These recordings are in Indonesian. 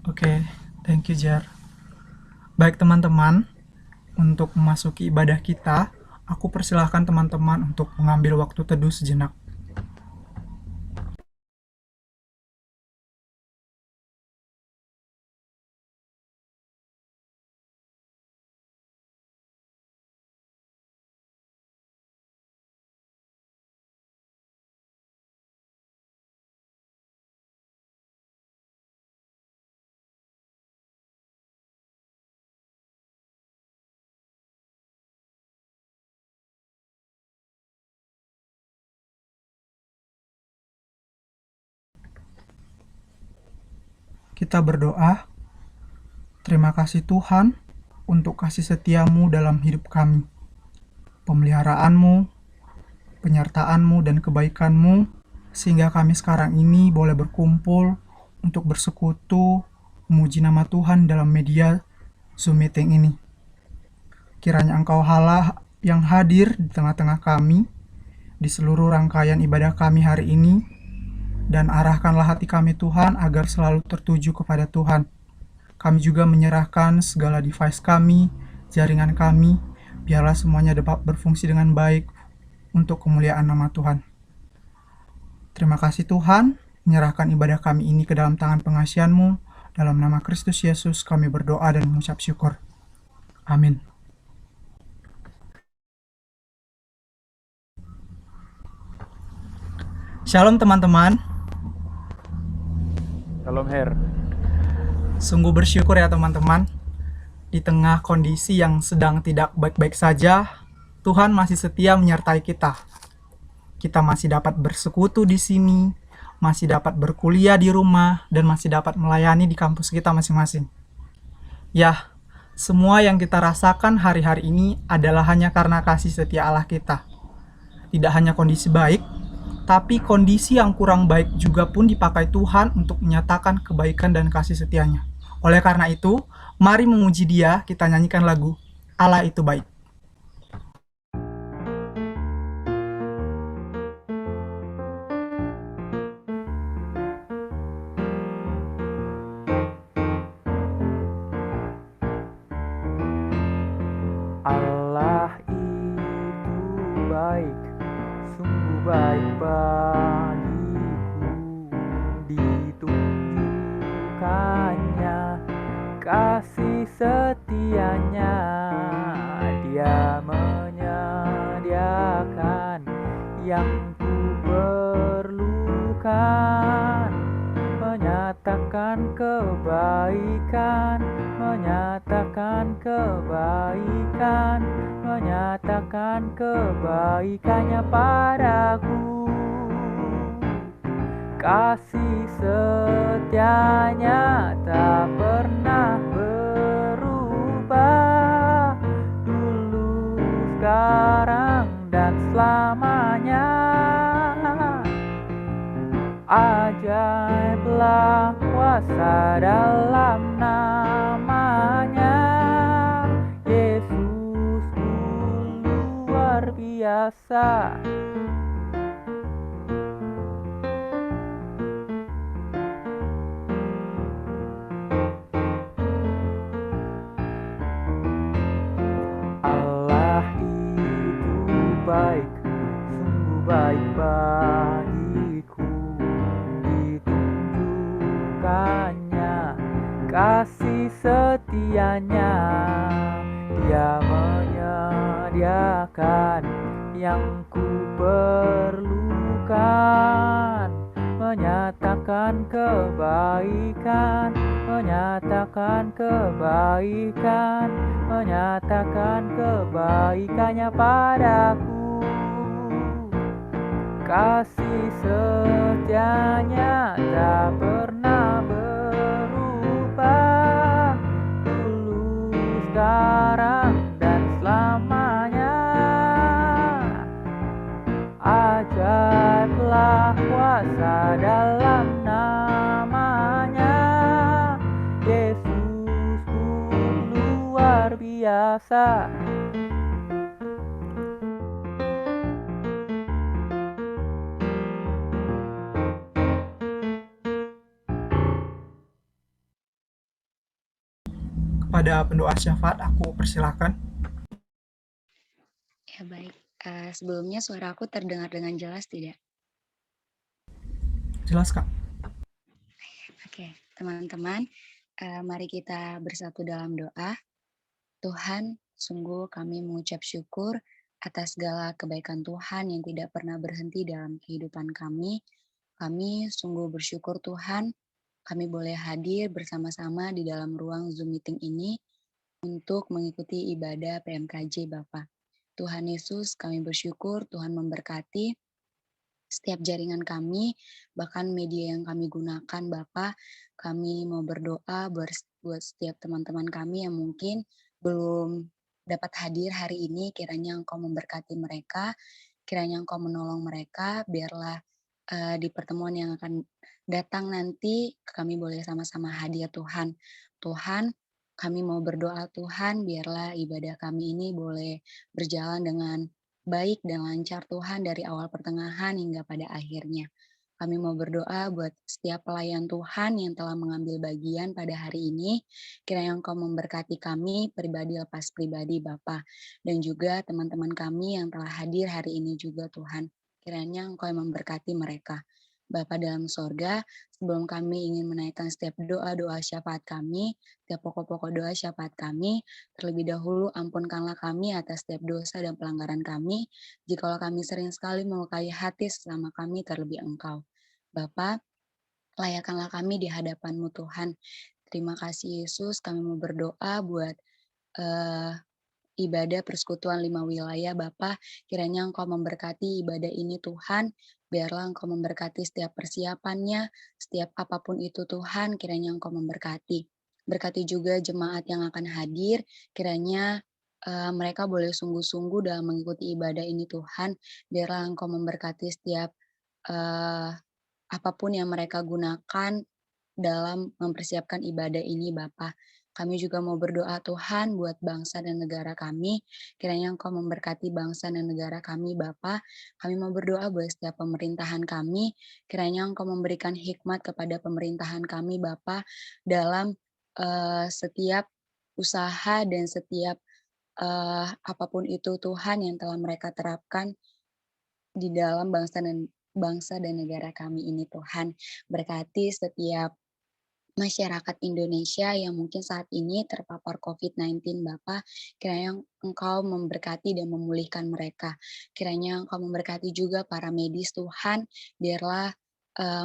Oke, thank you Jar. Baik teman-teman, untuk memasuki ibadah kita, aku persilahkan teman-teman untuk mengambil waktu teduh sejenak. Kita berdoa. Terima kasih Tuhan untuk kasih setiamu dalam hidup kami. Pemeliharaanmu, penyertaanmu, dan kebaikanmu, sehingga kami sekarang ini boleh berkumpul untuk bersekutu, memuji nama Tuhan dalam media Zoom meeting ini. Kiranya Engkau Allah yang hadir di tengah-tengah kami, di seluruh rangkaian ibadah kami hari ini, dan arahkanlah hati kami Tuhan agar selalu tertuju kepada Tuhan. Kami juga menyerahkan segala device kami, jaringan kami, biarlah semuanya dapat berfungsi dengan baik untuk kemuliaan nama Tuhan. Terima kasih Tuhan, menyerahkan ibadah kami ini ke dalam tangan pengasihan-Mu. Dalam nama Kristus Yesus kami berdoa dan mengucap syukur. Amin. Shalom teman-teman. Shalom Her. Sungguh bersyukur ya teman-teman. Di tengah kondisi yang sedang tidak baik-baik saja, Tuhan masih setia menyertai kita. Kita masih dapat bersekutu di sini, masih dapat berkuliah di rumah, dan masih dapat melayani di kampus kita masing-masing. Ya, semua yang kita rasakan hari-hari ini adalah hanya karena kasih setia Allah kita. Tidak hanya kondisi baik, tapi kondisi yang kurang baik juga pun dipakai Tuhan untuk menyatakan kebaikan dan kasih setianya. Oleh karena itu, mari memuji Dia, kita nyanyikan lagu Allah itu baik. Allah itu baik, sungguh baik bagiku. Ditunjukkannya kasih setianya, Dia menyediakan yang ku perlukan, menyatakan kebaikan, menyatakan kebaikan, menyatakan kebaikannya padaku. Kasih setianya tak pernah berubah, dulu, sekarang, dan selamanya. Ajaiblah kuasa dalam namanya, Yesus luar biasa. Allah itu baik, sungguh baik bagiku. Ditunjukkannya kasih setianya, Dia menyediakan yang ku perlukan, menyatakan kebaikan, menyatakan kebaikan, menyatakan kebaikannya padaku. Kasih setianya tak pernah berubah, dulu, sekarang, dan selamanya. Ajaiblah kuasa dalam namanya, Yesus luar biasa. kepada pendoa syafaat aku persilahkan. Ya baik, sebelumnya suara aku terdengar dengan jelas tidak? Jelas, Kak. Oke, teman-teman, mari kita bersatu dalam doa. Tuhan, sungguh kami mengucap syukur atas segala kebaikan Tuhan yang tidak pernah berhenti dalam kehidupan kami. Kami sungguh bersyukur Tuhan, kami boleh hadir bersama-sama di dalam ruang Zoom meeting ini untuk mengikuti ibadah PMKJ Bapak. Tuhan Yesus, kami bersyukur Tuhan memberkati setiap jaringan kami, bahkan media yang kami gunakan, Bapak. Kami mau berdoa buat setiap teman-teman kami yang mungkin belum dapat hadir hari ini, kiranya Engkau memberkati mereka, kiranya Engkau menolong mereka, biarlah di pertemuan yang akan datang nanti kami boleh sama-sama hadir Tuhan. Tuhan, kami mau berdoa Tuhan, biarlah ibadah kami ini boleh berjalan dengan baik dan lancar Tuhan dari awal pertengahan hingga pada akhirnya. Kami mau berdoa buat setiap pelayan Tuhan yang telah mengambil bagian pada hari ini. Kiranya Engkau memberkati kami pribadi lepas pribadi Bapa, dan juga teman-teman kami yang telah hadir hari ini juga Tuhan. Kiranya Engkau yang memberkati mereka. Bapa dalam sorga, sebelum kami ingin menaikkan setiap doa-doa syafaat kami, setiap pokok-pokok doa syafaat kami, terlebih dahulu ampunkanlah kami atas setiap dosa dan pelanggaran kami, jikalau kami sering sekali melukai hati sesama kami terlebih Engkau. Bapa, layakkanlah kami di hadapan-Mu Tuhan. Terima kasih Yesus, kami mau berdoa buat eh, ibadah persekutuan 5 wilayah Bapa, kiranya Engkau memberkati ibadah ini Tuhan, biarlah Engkau memberkati setiap persiapannya, setiap apapun itu Tuhan, kiranya Engkau memberkati. Berkati juga jemaat yang akan hadir, kiranya mereka boleh sungguh-sungguh dalam mengikuti ibadah ini Tuhan, biarlah Engkau memberkati setiap eh, apapun yang mereka gunakan dalam mempersiapkan ibadah ini Bapa. Kami juga mau berdoa Tuhan buat bangsa dan negara kami. Kiranya Engkau memberkati bangsa dan negara kami Bapa. Kami mau berdoa buat setiap pemerintahan kami. Kiranya Engkau memberikan hikmat kepada pemerintahan kami Bapa dalam setiap usaha dan setiap apapun itu Tuhan yang telah mereka terapkan di dalam bangsa dan negara kami ini Tuhan. Berkati setiap masyarakat Indonesia yang mungkin saat ini terpapar COVID-19 Bapak, kiranya Engkau memberkati dan memulihkan mereka. Kiranya Engkau memberkati juga para medis Tuhan, biarlah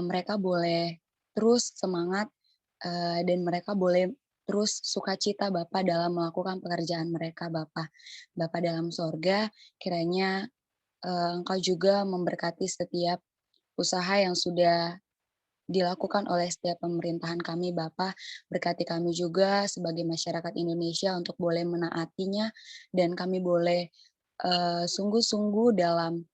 mereka boleh terus semangat dan mereka boleh terus sukacita Bapak dalam melakukan pekerjaan mereka Bapak. Bapak dalam sorga, kiranya Engkau juga memberkati setiap usaha yang sudah dilakukan oleh setiap pemerintahan kami, Bapak. Berkati kami juga sebagai masyarakat Indonesia untuk boleh menaatinya dan kami boleh sungguh-sungguh dalam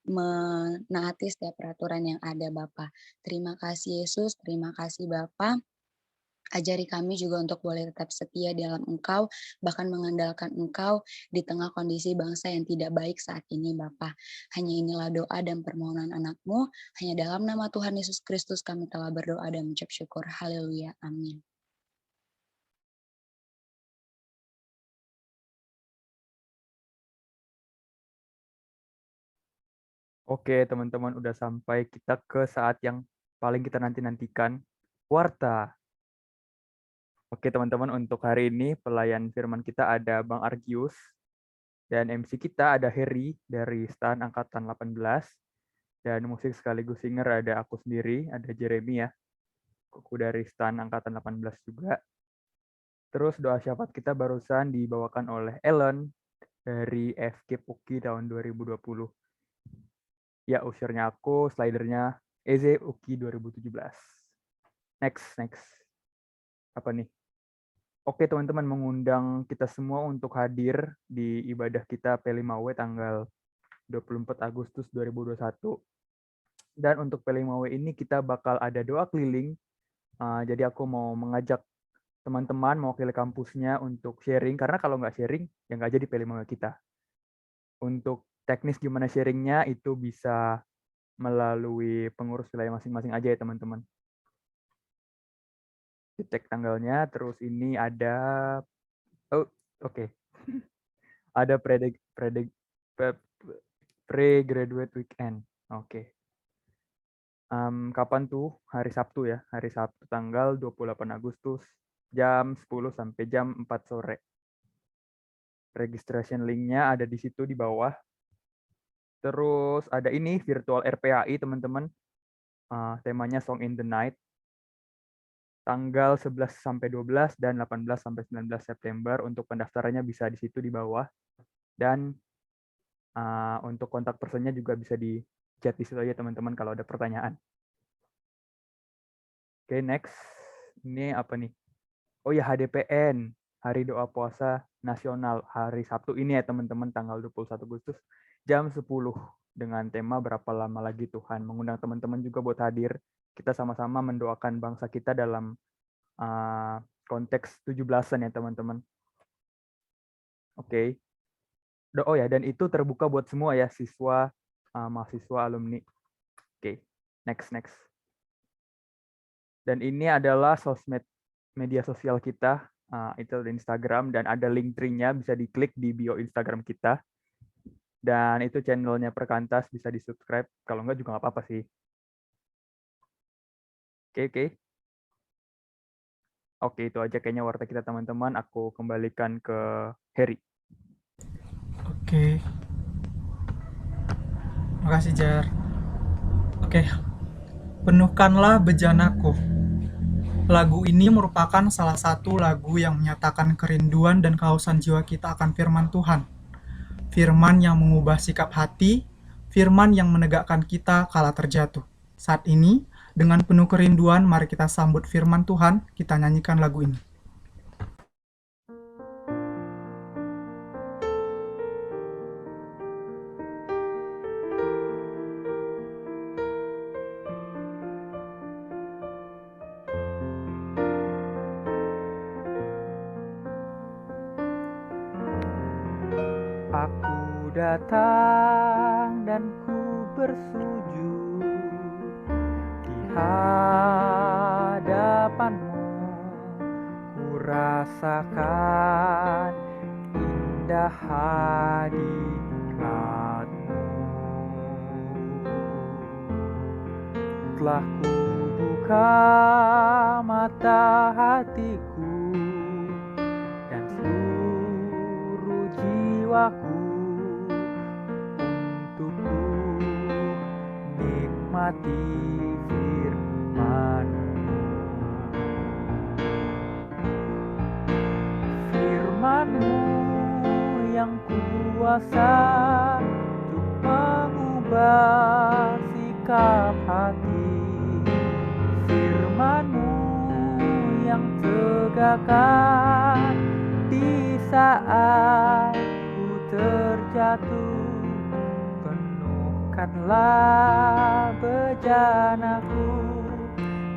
menaati setiap peraturan yang ada, Bapak. Terima kasih Yesus, terima kasih Bapak. Ajari kami juga untuk boleh tetap setia dalam Engkau, bahkan mengandalkan Engkau di tengah kondisi bangsa yang tidak baik saat ini, Bapa. Hanya inilah doa dan permohonan anak-Mu, hanya dalam nama Tuhan Yesus Kristus kami telah berdoa dan mengucap syukur. Haleluya. Amin. Oke, teman-teman, udah sampai kita ke saat yang paling kita nanti-nantikan, Warta. Oke, teman-teman, untuk hari ini pelayan firman kita ada Bang Argius, dan MC kita ada Heri dari STAN Angkatan 18, dan musik sekaligus singer ada aku sendiri, ada Jeremy ya, aku dari STAN Angkatan 18 juga. Terus doa syafaat kita barusan dibawakan oleh Ellen dari Escape Uki tahun 2020. Ya, usernya aku, slidernya Eze Uki 2017. Next. Apa nih? Oke, teman-teman, mengundang kita semua untuk hadir di ibadah kita P5W tanggal 24 Agustus 2021. Dan untuk P5W ini kita bakal ada doa keliling. Jadi aku mau mengajak teman-teman mewakili kampusnya untuk sharing, karena kalau nggak sharing, ya nggak jadi P5W kita. Untuk teknis gimana sharingnya itu bisa melalui pengurus wilayah masing-masing aja ya teman-teman. Cek tanggalnya, terus ini ada Oh, oke. Ada pre-graduate weekend. Oke. Kapan tuh? Hari Sabtu ya. Hari Sabtu tanggal 28 Agustus jam 10 sampai jam 4 sore. Registration link-nya ada di situ di bawah. Terus ada ini virtual RPAI teman-teman. Temanya Song in the Night. Tanggal 11 sampai 12 dan 18 sampai 19 September. Untuk pendaftarannya bisa di situ di bawah. Dan untuk kontak personnya juga bisa di chat di situ aja teman-teman kalau ada pertanyaan. Oke, next. Ini apa nih? Oh ya, HDPN, Hari Doa Puasa Nasional, hari Sabtu ini ya teman-teman, tanggal 21 Agustus, jam 10, dengan tema Berapa Lama Lagi Tuhan. Mengundang teman-teman juga buat hadir. Kita sama-sama mendoakan bangsa kita dalam konteks 17-an ya teman-teman. Oke. Oh ya, dan itu terbuka buat semua ya, siswa, mahasiswa, alumni. Oke, next. Dan ini adalah media sosial kita, itu di Instagram, dan ada link tree-nya, bisa diklik di bio Instagram kita. Dan itu channelnya Perkantas, bisa di-subscribe, kalau enggak juga nggak apa-apa sih. Oke. Oke, itu aja kayaknya warta kita teman-teman, aku kembalikan ke Heri. Oke. Makasih, Jar. Oke. Penuhkanlah bejanaku. Lagu ini merupakan salah satu lagu yang menyatakan kerinduan dan kehausan jiwa kita akan firman Tuhan. Firman yang mengubah sikap hati, firman yang menegakkan kita kala terjatuh. Saat ini, dengan penuh kerinduan, mari kita sambut firman Tuhan, kita nyanyikan lagu ini. Aku datang dan ku bersujud di hadapanmu, ku rasakan indah hadiratmu. Telah ku buka mata hatiku dan seluruh jiwaku untuk ku nikmati firman-Mu. Firman-Mu yang kuasa untuk mengubah sikap hati. Firman-Mu yang tegakkan di saat ku terjatuh. Penuhkanlah bejanaku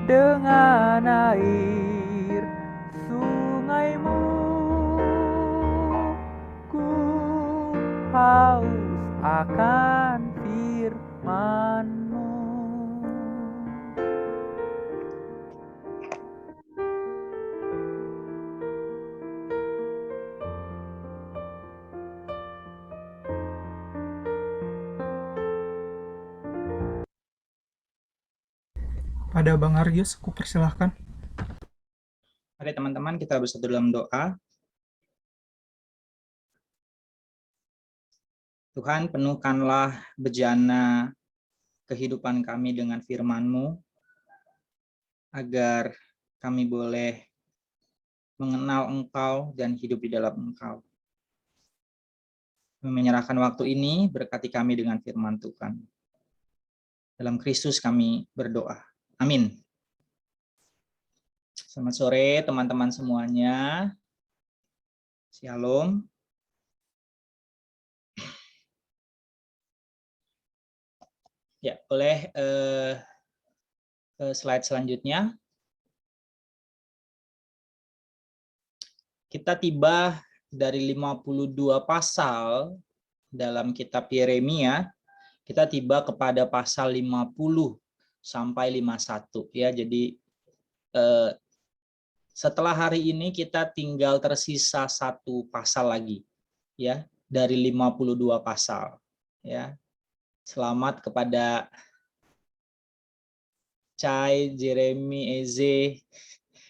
dengan air sungai-Mu. Ku haus akan firman-Mu. Pada Bang Argius, aku persilahkan. Mari teman-teman kita bersatu dalam doa. Tuhan, penuhkanlah bejana kehidupan kami dengan firman-Mu, agar kami boleh mengenal Engkau dan hidup di dalam Engkau. Kami menyerahkan waktu ini, berkati kami dengan firman Tuhan. Dalam Kristus kami berdoa. Amin. Selamat sore teman-teman semuanya. Shalom. Ya, boleh ke slide selanjutnya. Kita tiba dari 52 pasal dalam kitab Yeremia, kita tiba kepada pasal 50 sampai 51 ya. Jadi setelah hari ini kita tinggal tersisa 1 pasal lagi, ya, dari 52 pasal, ya. Selamat kepada Chai, Jeremy, Eze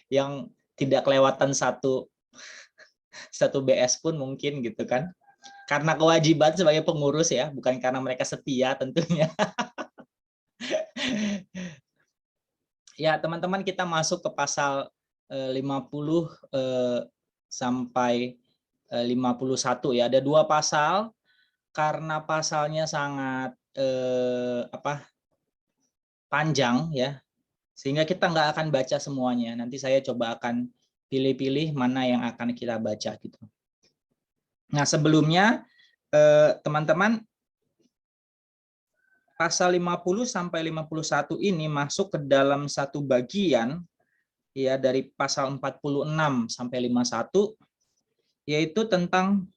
yang tidak kelewatan satu BS pun mungkin gitu kan. Karena kewajiban sebagai pengurus ya, bukan karena mereka setia tentunya. Ya, teman-teman, kita masuk ke pasal 50 sampai 51 ya. Ada 2 pasal karena pasalnya sangat panjang ya. Sehingga kita nggak akan baca semuanya. Nanti saya coba akan pilih-pilih mana yang akan kita baca gitu. Nah, sebelumnya teman-teman, pasal 50 sampai 51 ini masuk ke dalam satu bagian ya dari pasal 46 sampai 51, yaitu tentang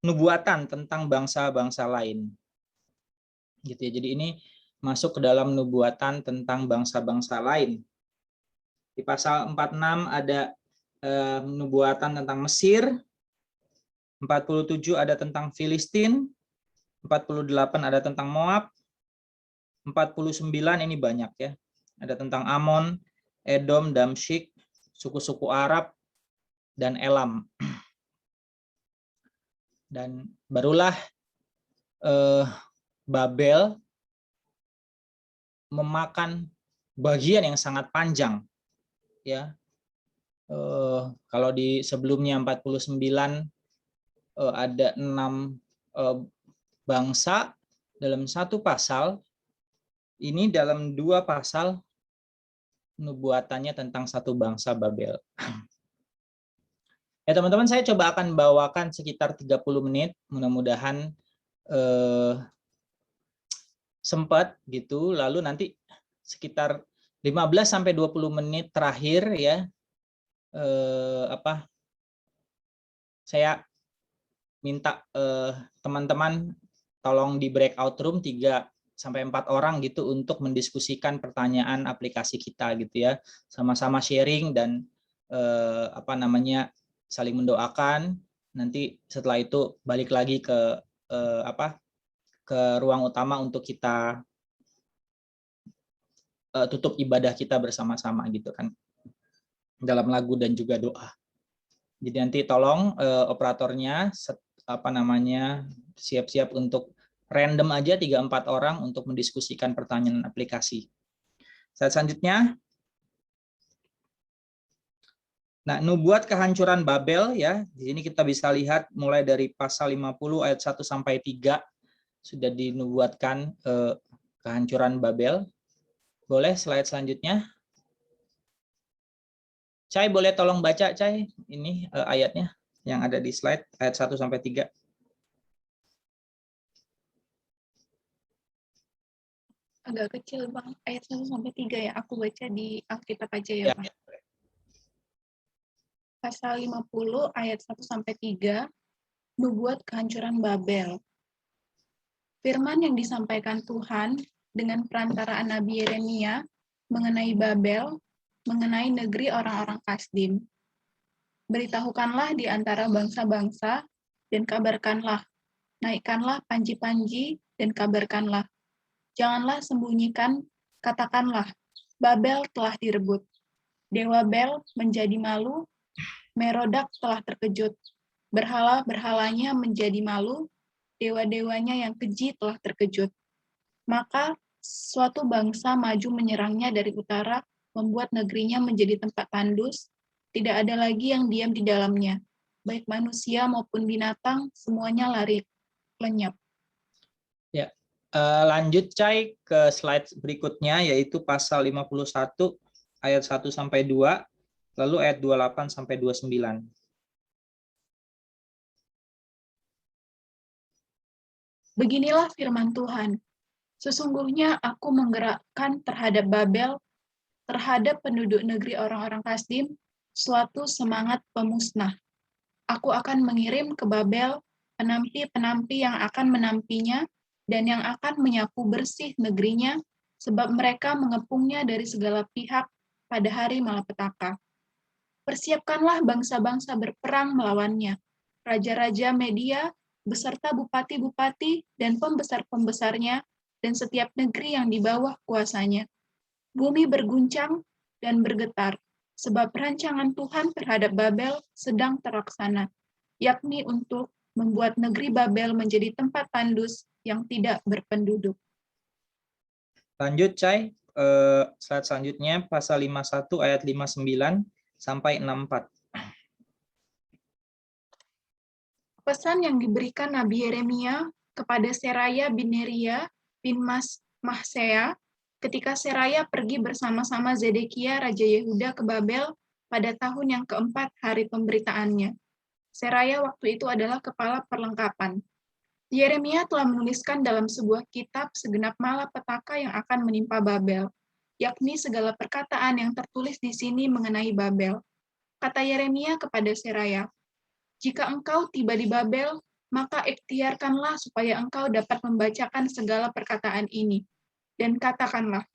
nubuatan tentang bangsa-bangsa lain. Gitu ya. Jadi ini masuk ke dalam nubuatan tentang bangsa-bangsa lain. Di pasal 46 ada nubuatan tentang Mesir, 47 ada tentang Filistin, 48 ada tentang Moab, 49 ini banyak ya. Ada tentang Amon, Edom, Damsyik, suku-suku Arab, dan Elam. Dan barulah Babel memakan bagian yang sangat panjang ya. Kalau di sebelumnya 49 ada 6 bangsa dalam satu pasal, ini dalam 2 pasal nubuatannya tentang satu bangsa Babel. Ya teman-teman, saya coba akan bawakan sekitar 30 menit, mudah-mudahan sempat gitu, lalu nanti sekitar 15 sampai 20 menit terakhir ya saya minta teman-teman tolong di breakout room 3 sampai 4 orang gitu untuk mendiskusikan pertanyaan aplikasi kita gitu ya. Sama-sama sharing dan saling mendoakan. Nanti setelah itu balik lagi ke ke ruang utama untuk kita tutup ibadah kita bersama-sama gitu kan, dalam lagu dan juga doa. Jadi nanti tolong operatornya siap-siap untuk random aja 3-4 orang untuk mendiskusikan pertanyaan aplikasi. Selanjutnya, nah, nubuat kehancuran Babel ya. Di sini kita bisa lihat mulai dari pasal 50 ayat 1 sampai 3 sudah dinubuatkan kehancuran Babel. Boleh slide selanjutnya. Cai, boleh tolong baca, Cai, ini ayatnya yang ada di slide, ayat 1 sampai 3. Agak kecil, Bang. Ayat 1 sampai 3 ya. Aku baca di Alkitab aja ya, Bang. Pasal 50 ayat 1 sampai 3, nubuat kehancuran Babel. Firman yang disampaikan Tuhan dengan perantaraan Nabi Yeremia mengenai Babel, mengenai negeri orang-orang Kasdim. Beritahukanlah di antara bangsa-bangsa dan kabarkanlah. Naikkanlah panji-panji dan kabarkanlah. Janganlah sembunyikan, katakanlah, Babel telah direbut. Dewa Bel menjadi malu, Merodak telah terkejut. Berhala-berhalanya menjadi malu, dewa-dewanya yang keji telah terkejut. Maka suatu bangsa maju menyerangnya dari utara, membuat negerinya menjadi tempat tandus, tidak ada lagi yang diam di dalamnya. Baik manusia maupun binatang, semuanya lari lenyap. Ya, lanjut Cai ke slide berikutnya, yaitu pasal 51 ayat 1 sampai 2, lalu ayat 28 sampai 29. Beginilah firman Tuhan. Sesungguhnya aku menggerakkan terhadap Babel, terhadap penduduk negeri orang-orang Kasdim, suatu semangat pemusnah. Aku akan mengirim ke Babel penampi-penampi yang akan menampinya dan yang akan menyapu bersih negerinya, sebab mereka mengepungnya dari segala pihak pada hari malapetaka. Persiapkanlah bangsa-bangsa berperang melawannya. Raja-raja Media beserta bupati-bupati dan pembesar-pembesarnya dan setiap negeri yang di bawah kuasanya. Bumi berguncang dan bergetar, sebab rancangan Tuhan terhadap Babel sedang terlaksana, yakni untuk membuat negeri Babel menjadi tempat tandus yang tidak berpenduduk. Lanjut, Cai. Slide selanjutnya, pasal 51 ayat 59 sampai 64. Pesan yang diberikan Nabi Yeremia kepada Seraya bin Neria bin Mahsea ketika Seraya pergi bersama-sama Zedekia Raja Yehuda ke Babel pada tahun yang keempat hari pemberitaannya. Seraya waktu itu adalah kepala perlengkapan. Yeremia telah menuliskan dalam sebuah kitab segenap malapetaka yang akan menimpa Babel, yakni segala perkataan yang tertulis di sini mengenai Babel. Kata Yeremia kepada Seraya, "Jika engkau tiba di Babel, maka ikhtiarkanlah supaya engkau dapat membacakan segala perkataan ini. Dan katakanlah,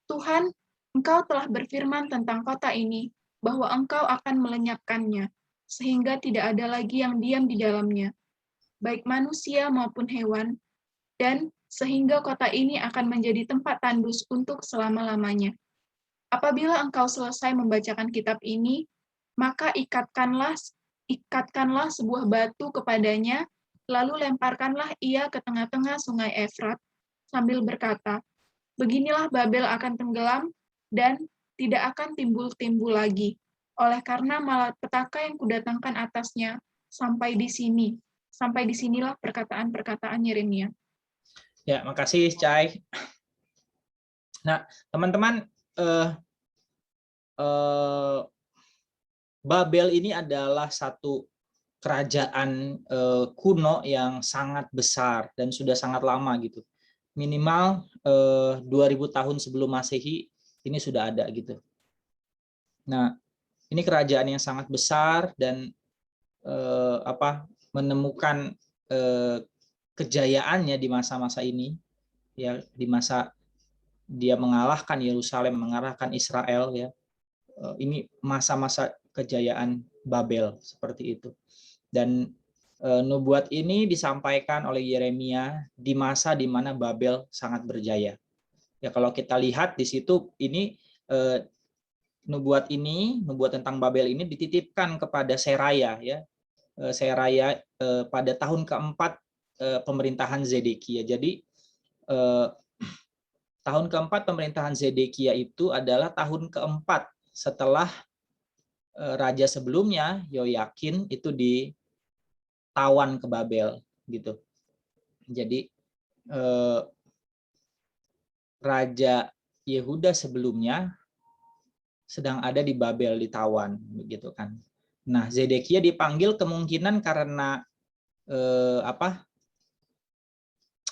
Tuhan, engkau telah berfirman tentang kota ini, bahwa engkau akan melenyapkannya, sehingga tidak ada lagi yang diam di dalamnya, baik manusia maupun hewan, dan sehingga kota ini akan menjadi tempat tandus untuk selama-lamanya. Apabila engkau selesai membacakan kitab ini, maka ikatkanlah sebuah batu kepadanya, lalu lemparkanlah ia ke tengah-tengah sungai Efrat, sambil berkata, beginilah Babel akan tenggelam, dan tidak akan timbul-timbul lagi, oleh karena malapetaka yang kudatangkan atasnya sampai di sini. Sampai di sinilah perkataan-perkataan Yeremia. Ya, makasih, Cai. Nah, teman-teman, Babel ini adalah satu kerajaan kuno yang sangat besar dan sudah sangat lama gitu. Minimal 2000 tahun sebelum Masehi ini sudah ada gitu. Nah, ini kerajaan yang sangat besar dan menemukan kejayaannya di masa-masa ini, ya, di masa dia mengalahkan Yerusalem, mengalahkan Israel, ya. Ini masa-masa kejayaan Babel seperti itu. Dan nubuat ini disampaikan oleh Yeremia di masa di mana Babel sangat berjaya. Ya, kalau kita lihat di situ ini nubuat tentang Babel ini dititipkan kepada Seraya, ya. Seraya pada tahun keempat pemerintahan Zedekia. Jadi tahun keempat pemerintahan Zedekia itu adalah tahun keempat setelah raja sebelumnya, Yoyakin, itu ditawan ke Babel gitu. Jadi raja Yehuda sebelumnya sedang ada di Babel, ditawan begitu kan. Nah, Zedekia dipanggil kemungkinan karena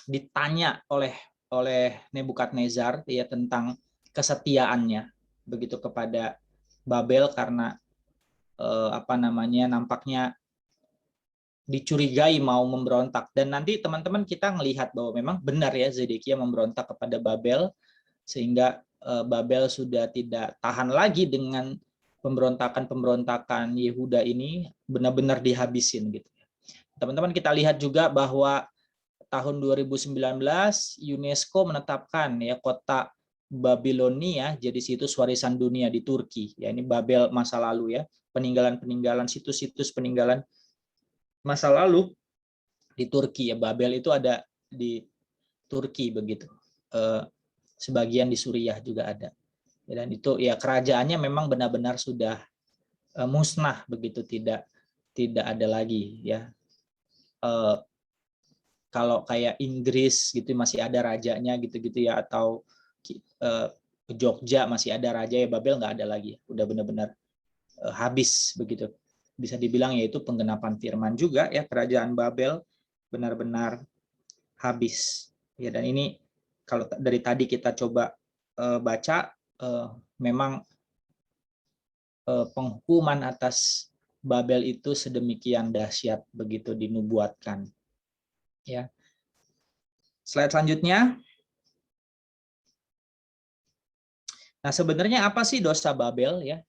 ditanya oleh Nebukadnezar, ya, tentang kesetiaannya begitu kepada Babel, karena nampaknya dicurigai mau memberontak. Dan nanti teman-teman kita melihat bahwa memang benar, ya, Zedekia memberontak kepada Babel, sehingga Babel sudah tidak tahan lagi dengan pemberontakan Yehuda ini, benar-benar dihabisin gitu. Teman-teman kita lihat juga bahwa tahun 2019 UNESCO menetapkan, ya, kota Babilonia jadi situs warisan dunia di Turki. Ya, ini Babel masa lalu, ya, peninggalan-peninggalan, situs-situs peninggalan masa lalu di Turki, ya. Babel itu ada di Turki begitu. Sebagian di Suriah juga ada. Dan itu, ya, kerajaannya memang benar-benar sudah musnah begitu, tidak ada lagi, ya. Kalau kayak Inggris gitu masih ada rajanya gitu-gitu, ya, atau Jogja masih ada raja, ya. Babel nggak ada lagi, udah benar-benar habis begitu. Bisa dibilang yaitu penggenapan firman juga, ya, kerajaan Babel benar-benar habis, ya. Dan ini kalau dari tadi kita coba baca, memang penghukuman atas Babel itu sedemikian dahsyat begitu dinubuatkan, ya. Slide selanjutnya. Nah, sebenarnya apa sih dosa Babel, ya?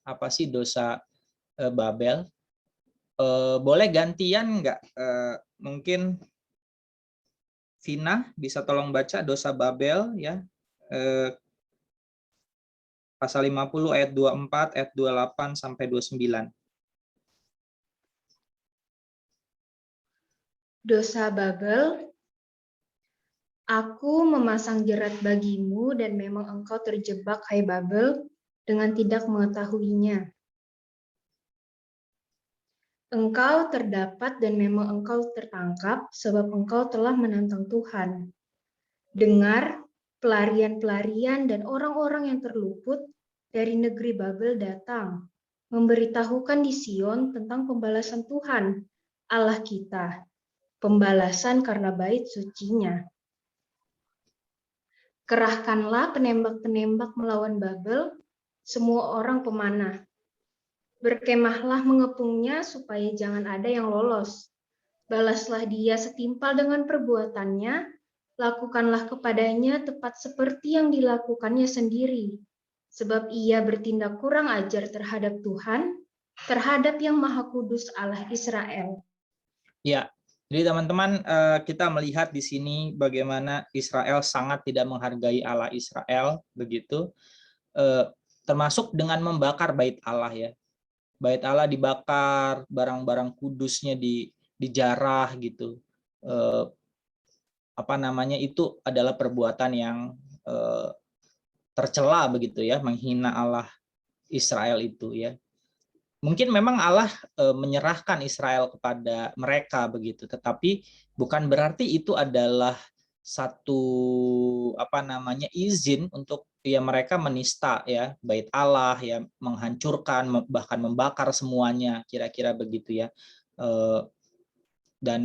apa sih dosa Babel? Boleh gantian nggak? Mungkin Vina bisa tolong baca dosa Babel ya. Pasal 50 ayat 24, ayat 28 sampai 29. Dosa Babel, aku memasang jerat bagimu dan memang engkau terjebak, hai Babel, dengan tidak mengetahuinya. Engkau terdapat dan memang engkau tertangkap, sebab engkau telah menantang Tuhan. Dengar, pelarian-pelarian dan orang-orang yang terluput dari negeri Babel datang, memberitahukan di Sion tentang pembalasan Tuhan, Allah kita, pembalasan karena bait sucinya. Kerahkanlah penembak-penembak melawan Babel, semua orang pemanah. Berkemahlah mengepungnya supaya jangan ada yang lolos. Balaslah dia setimpal dengan perbuatannya, lakukanlah kepadanya tepat seperti yang dilakukannya sendiri. Sebab ia bertindak kurang ajar terhadap Tuhan, terhadap yang Maha Kudus Allah Israel. Ya, jadi teman-teman kita melihat di sini bagaimana Israel sangat tidak menghargai Allah Israel, begitu. Termasuk dengan membakar bait Allah ya. Bait Allah dibakar, barang-barang kudusnya dijarah gitu. Apa namanya, itu adalah perbuatan yang tercela begitu ya, menghina Allah Israel itu ya. Mungkin memang Allah menyerahkan Israel kepada mereka begitu, tetapi bukan berarti itu adalah satu apa namanya izin untuk ya mereka menista ya bait Allah ya, menghancurkan bahkan membakar semuanya, kira-kira begitu ya. Dan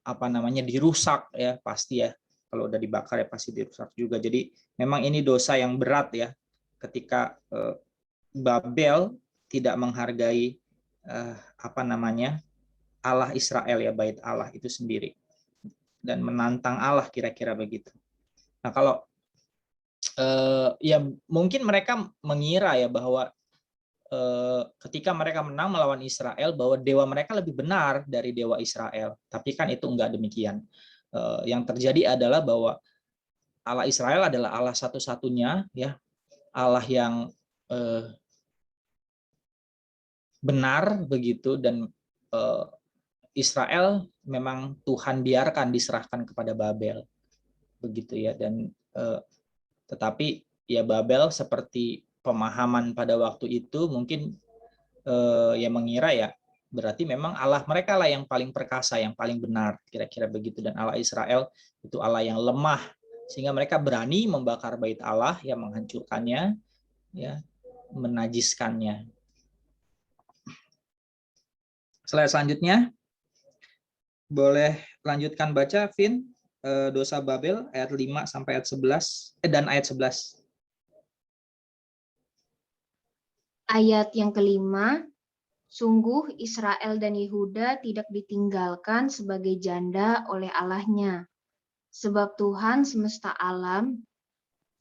apa namanya dirusak ya pasti ya, kalau udah dibakar ya pasti dirusak juga. Jadi memang ini dosa yang berat ya ketika Babel tidak menghargai apa namanya Allah Israel ya, bait Allah itu sendiri, dan menantang Allah, kira-kira begitu. Nah kalau ya mungkin mereka mengira ya bahwa ketika mereka menang melawan Israel bahwa dewa mereka lebih benar dari dewa Israel, tapi kan itu enggak demikian. Yang terjadi adalah bahwa Allah Israel adalah Allah satu-satunya ya, Allah yang benar begitu, dan Israel memang Tuhan biarkan diserahkan kepada Babel begitu ya. Dan tetapi ya Babel seperti pemahaman pada waktu itu mungkin ya mengira ya berarti memang Allah mereka lah yang paling perkasa, yang paling benar, kira-kira begitu, dan Allah Israel itu Allah yang lemah, sehingga mereka berani membakar bait Allah, yang menghancurkannya ya, menajiskannya. Slide selanjutnya, boleh lanjutkan baca, Vin, dosa Babel ayat 5 sampai ayat 11 dan ayat 11. Ayat yang kelima, sungguh Israel dan Yehuda tidak ditinggalkan sebagai janda oleh Allahnya, sebab Tuhan semesta alam,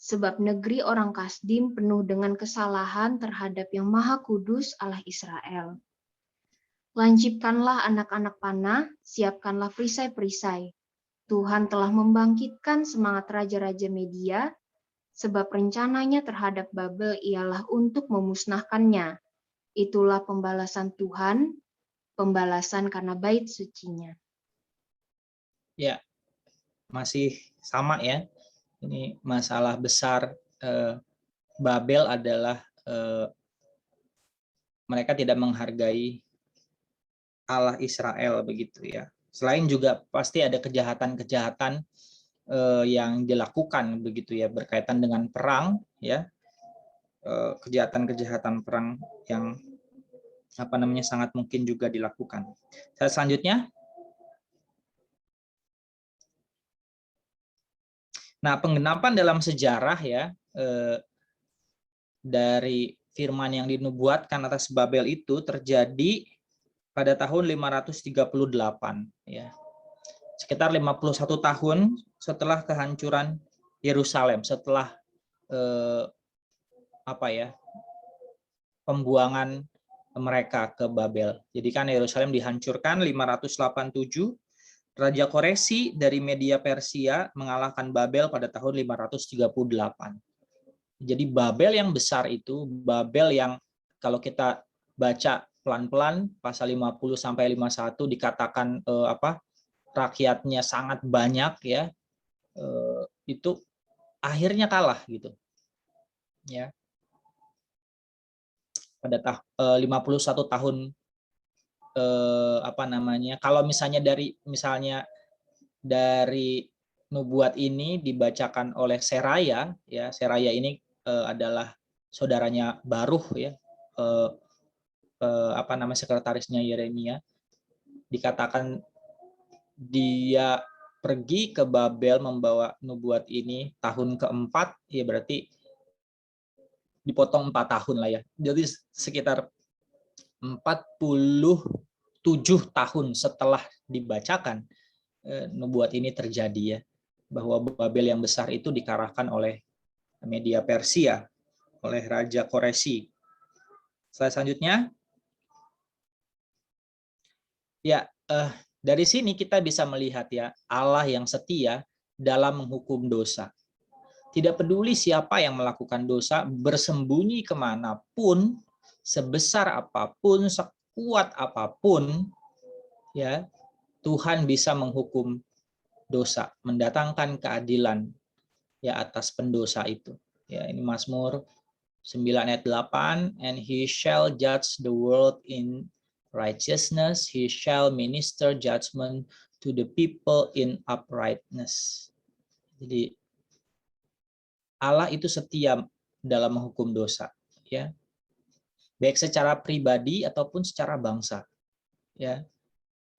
sebab negeri orang Kasdim penuh dengan kesalahan terhadap yang Maha Kudus Allah Israel. Lancipkanlah anak-anak panah, siapkanlah perisai-perisai. Tuhan telah membangkitkan semangat raja-raja Media, sebab rencananya terhadap Babel ialah untuk memusnahkannya. Itulah pembalasan Tuhan, pembalasan karena bait sucinya. Ya, masih sama ya. Ini masalah besar. Babel adalah mereka tidak menghargai Allah Israel begitu ya. Selain juga pasti ada kejahatan-kejahatan yang dilakukan begitu ya, berkaitan dengan perang ya, kejahatan-kejahatan perang yang apa namanya sangat mungkin juga dilakukan. Selanjutnya, nah penggenapan dalam sejarah ya dari firman yang dinubuatkan atas Babel itu terjadi pada tahun 538 ya. Sekitar 51 tahun setelah kehancuran Yerusalem, setelah pembuangan mereka ke Babel. Jadi kan Yerusalem dihancurkan 587, Raja Koresi dari Media Persia mengalahkan Babel pada tahun 538. Jadi Babel yang besar itu, Babel yang kalau kita baca pelan-pelan pasal 50 sampai 51 dikatakan rakyatnya sangat banyak ya, itu akhirnya kalah gitu. Ya. Pada 51 tahun kalau misalnya dari nubuat ini dibacakan oleh Seraya, ya Seraya ini adalah saudaranya Baruh ya, sekretarisnya Yeremia. Dikatakan dia pergi ke Babel membawa nubuat ini tahun keempat, ya berarti dipotong 4 tahun lah ya. Jadi sekitar 47 tahun setelah dibacakan nubuat ini terjadi ya, bahwa Babel yang besar itu dikalahkan oleh Media Persia, oleh Raja Koresi. Slide selanjutnya. Ya, dari sini kita bisa melihat ya, Allah yang setia dalam menghukum dosa. Tidak peduli siapa yang melakukan dosa, bersembunyi kemanapun, sebesar apapun, sekuat apapun, ya Tuhan bisa menghukum dosa, mendatangkan keadilan ya atas pendosa itu. Ya, ini Mazmur 9 ayat 8, and he shall judge the world in righteousness, he shall minister judgment to the people in uprightness. Jadi Allah itu setia dalam menghukum dosa, ya, baik secara pribadi ataupun secara bangsa, ya.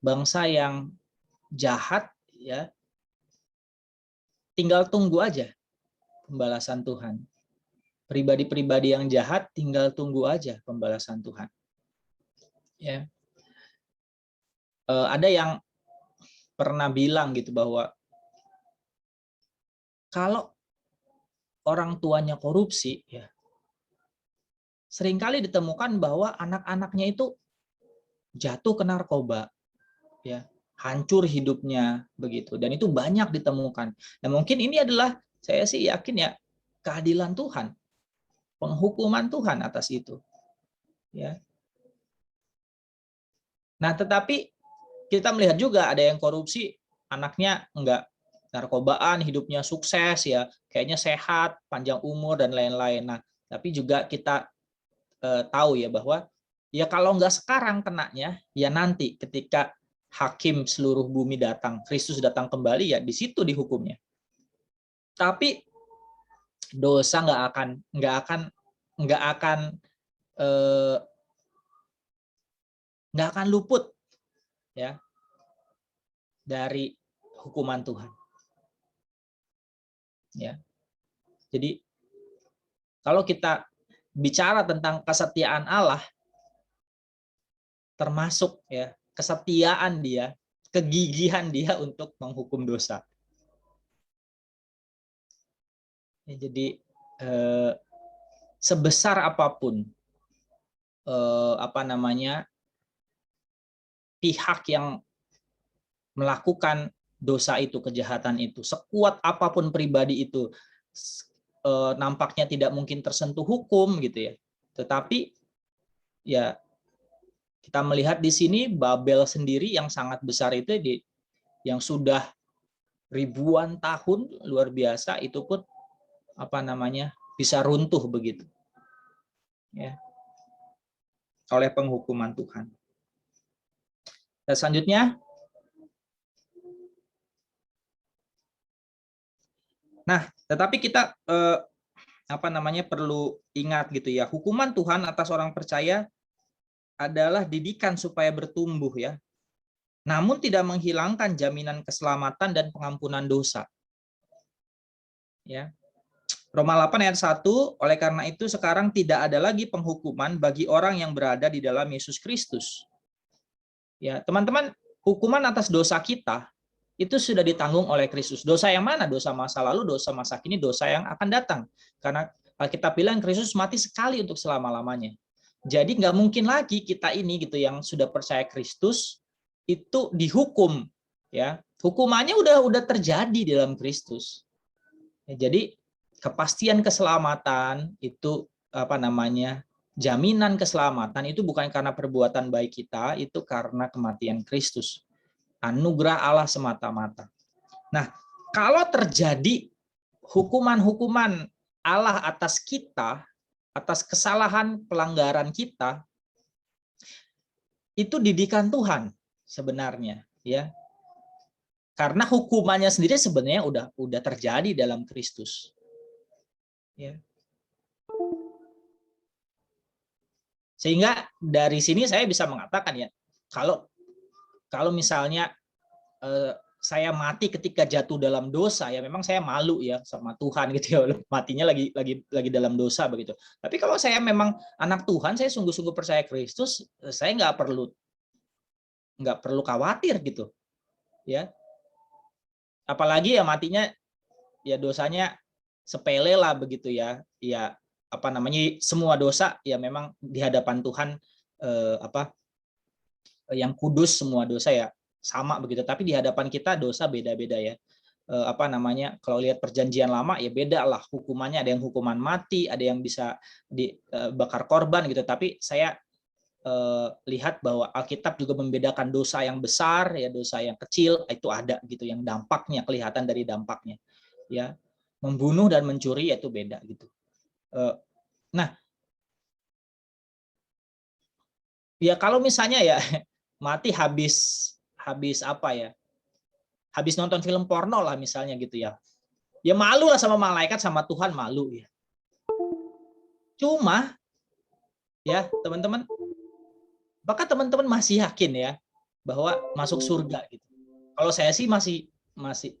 Bangsa yang jahat, ya, tinggal tunggu aja pembalasan Tuhan. Pribadi-pribadi yang jahat tinggal tunggu aja pembalasan Tuhan. Ya, ada yang pernah bilang gitu bahwa kalau orang tuanya korupsi, ya, seringkali ditemukan bahwa anak-anaknya itu jatuh ke narkoba, ya, hancur hidupnya begitu, dan itu banyak ditemukan. Nah, mungkin ini adalah, saya sih yakin ya, keadilan Tuhan, penghukuman Tuhan atas itu, ya. Nah, tetapi kita melihat juga ada yang korupsi, anaknya enggak narkobaan, hidupnya sukses ya, kayaknya sehat, panjang umur dan lain-lain. Nah, tapi juga kita tahu ya bahwa ya kalau enggak sekarang kenanya, ya nanti ketika hakim seluruh bumi datang, Kristus datang kembali, ya di situ dihukumnya. Tapi dosa nggak akan luput ya dari hukuman Tuhan. Ya. Jadi kalau kita bicara tentang kesetiaan Allah, termasuk ya kesetiaan Dia, kegigihan Dia untuk menghukum dosa. Ya, jadi sebesar apapun pihak yang melakukan dosa itu, kejahatan itu, sekuat apapun pribadi itu, nampaknya tidak mungkin tersentuh hukum gitu ya. Tetapi ya kita melihat di sini Babel sendiri yang sangat besar itu yang sudah ribuan tahun, luar biasa, itu pun bisa runtuh begitu. Ya. Oleh penghukuman Tuhan. Dan selanjutnya, nah, tetapi kita perlu ingat gitu ya, hukuman Tuhan atas orang percaya adalah didikan supaya bertumbuh ya. Namun tidak menghilangkan jaminan keselamatan dan pengampunan dosa. Ya. Roma 8 ayat 1, oleh karena itu sekarang tidak ada lagi penghukuman bagi orang yang berada di dalam Yesus Kristus. Ya, teman-teman, hukuman atas dosa kita itu sudah ditanggung oleh Kristus. Dosa yang mana? Dosa masa lalu, dosa masa kini, dosa yang akan datang. Karena kita bilang Kristus mati sekali untuk selama-lamanya. Jadi nggak mungkin lagi kita ini gitu yang sudah percaya Kristus itu dihukum, ya. Hukumannya udah terjadi di dalam Kristus. Jadi kepastian keselamatan itu jaminan keselamatan itu bukan karena perbuatan baik kita, itu karena kematian Kristus. Anugerah Allah semata-mata. Nah, kalau terjadi hukuman-hukuman Allah atas kita, atas kesalahan pelanggaran kita, itu didikan Tuhan sebenarnya, ya. Karena hukumannya sendiri sebenarnya udah terjadi dalam Kristus. Ya. Sehingga dari sini saya bisa mengatakan ya, kalau misalnya saya mati ketika jatuh dalam dosa, ya memang saya malu ya sama Tuhan gitu ya, matinya lagi dalam dosa begitu. Tapi kalau saya memang anak Tuhan, saya sungguh-sungguh percaya Kristus, saya nggak perlu khawatir gitu, ya. Apalagi ya matinya ya dosanya sepele lah begitu ya, ya semua dosa ya memang di hadapan Tuhan yang kudus semua dosa ya sama begitu, tapi di hadapan kita dosa beda-beda ya. Kalau lihat perjanjian lama ya beda lah hukumannya, ada yang hukuman mati, ada yang bisa dibakar korban gitu, tapi saya lihat bahwa Alkitab juga membedakan dosa yang besar ya, dosa yang kecil itu ada gitu, yang dampaknya kelihatan dari dampaknya ya. Membunuh dan mencuri itu beda gitu. Nah, ya kalau misalnya ya mati habis nonton film porno lah misalnya gitu ya. Ya malu lah sama malaikat, sama Tuhan malu ya. Cuma ya teman-teman, apakah teman-teman masih yakin ya bahwa masuk surga gitu? Kalau saya sih masih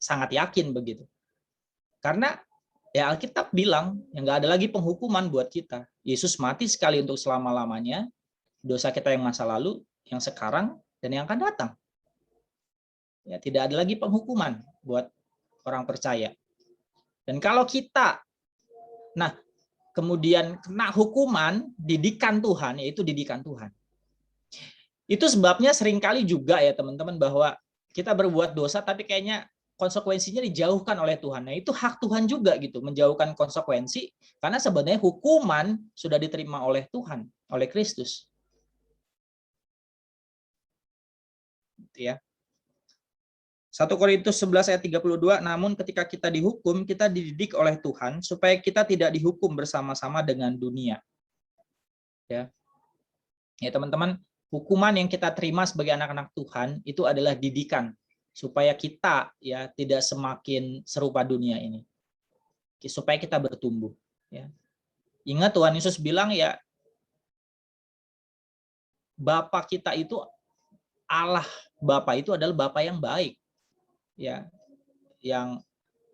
sangat yakin begitu. Karena ya Alkitab bilang ya nggak ada lagi penghukuman buat kita. Yesus mati sekali untuk selama-lamanya. Dosa kita yang masa lalu, yang sekarang, dan yang akan datang. Ya, tidak ada lagi penghukuman buat orang percaya. Dan kalau kita kemudian kena hukuman, didikan Tuhan, yaitu didikan Tuhan. Itu sebabnya seringkali juga ya teman-teman bahwa kita berbuat dosa tapi kayaknya konsekuensinya dijauhkan oleh Tuhan. Nah, itu hak Tuhan juga gitu, menjauhkan konsekuensi, karena sebenarnya hukuman sudah diterima oleh Tuhan, oleh Kristus. Ya. 1 Korintus 11 ayat 32, namun ketika kita dihukum, kita dididik oleh Tuhan supaya kita tidak dihukum bersama-sama dengan dunia. Ya. Ya teman-teman, hukuman yang kita terima sebagai anak-anak Tuhan itu adalah didikan supaya kita ya tidak semakin serupa dunia ini. Supaya kita bertumbuh, ya. Ingat Tuhan Yesus bilang ya, Bapa kita itu, Allah Bapa itu adalah Bapa yang baik. Ya. Yang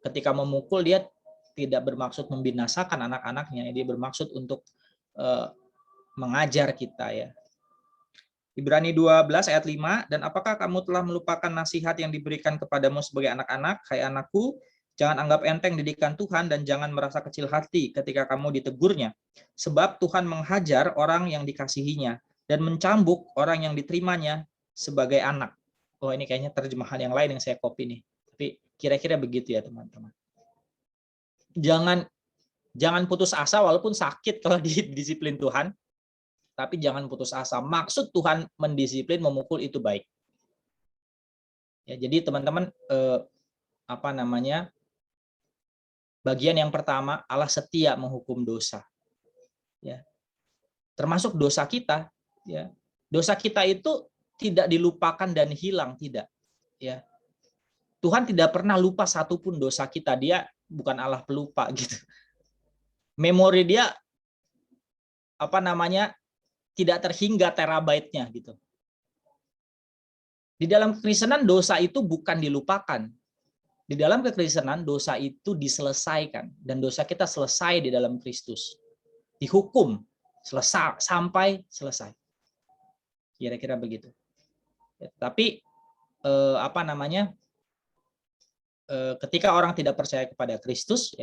ketika memukul dia tidak bermaksud membinasakan anak-anaknya, dia bermaksud untuk mengajar kita ya. Ibrani 12 ayat 5, dan apakah kamu telah melupakan nasihat yang diberikan kepadamu sebagai anak-anak? Hai anakku, jangan anggap enteng didikan Tuhan dan jangan merasa kecil hati ketika kamu ditegurnya. Sebab Tuhan menghajar orang yang dikasihinya dan mencambuk orang yang diterimanya sebagai anak. Oh, ini kayaknya terjemahan yang lain yang saya copy nih. Tapi kira-kira begitu ya teman-teman. Jangan putus asa walaupun sakit kalau didisiplin Tuhan. Tapi jangan putus asa. Maksud Tuhan mendisiplin, memukul itu baik. Ya, jadi teman-teman, bagian yang pertama, Allah setia menghukum dosa. Ya. Termasuk dosa kita. Ya. Dosa kita itu tidak dilupakan dan hilang, tidak. Ya. Tuhan tidak pernah lupa satupun dosa kita. Dia bukan Allah pelupa gitu. Memori dia tidak terhingga terabyte-nya gitu. Di dalam kekristenan dosa itu bukan dilupakan. Di dalam kekristenan dosa itu diselesaikan, dan dosa kita selesai di dalam Kristus. Dihukum selesai sampai selesai. Kira-kira begitu. Tapi ketika orang tidak percaya kepada Kristus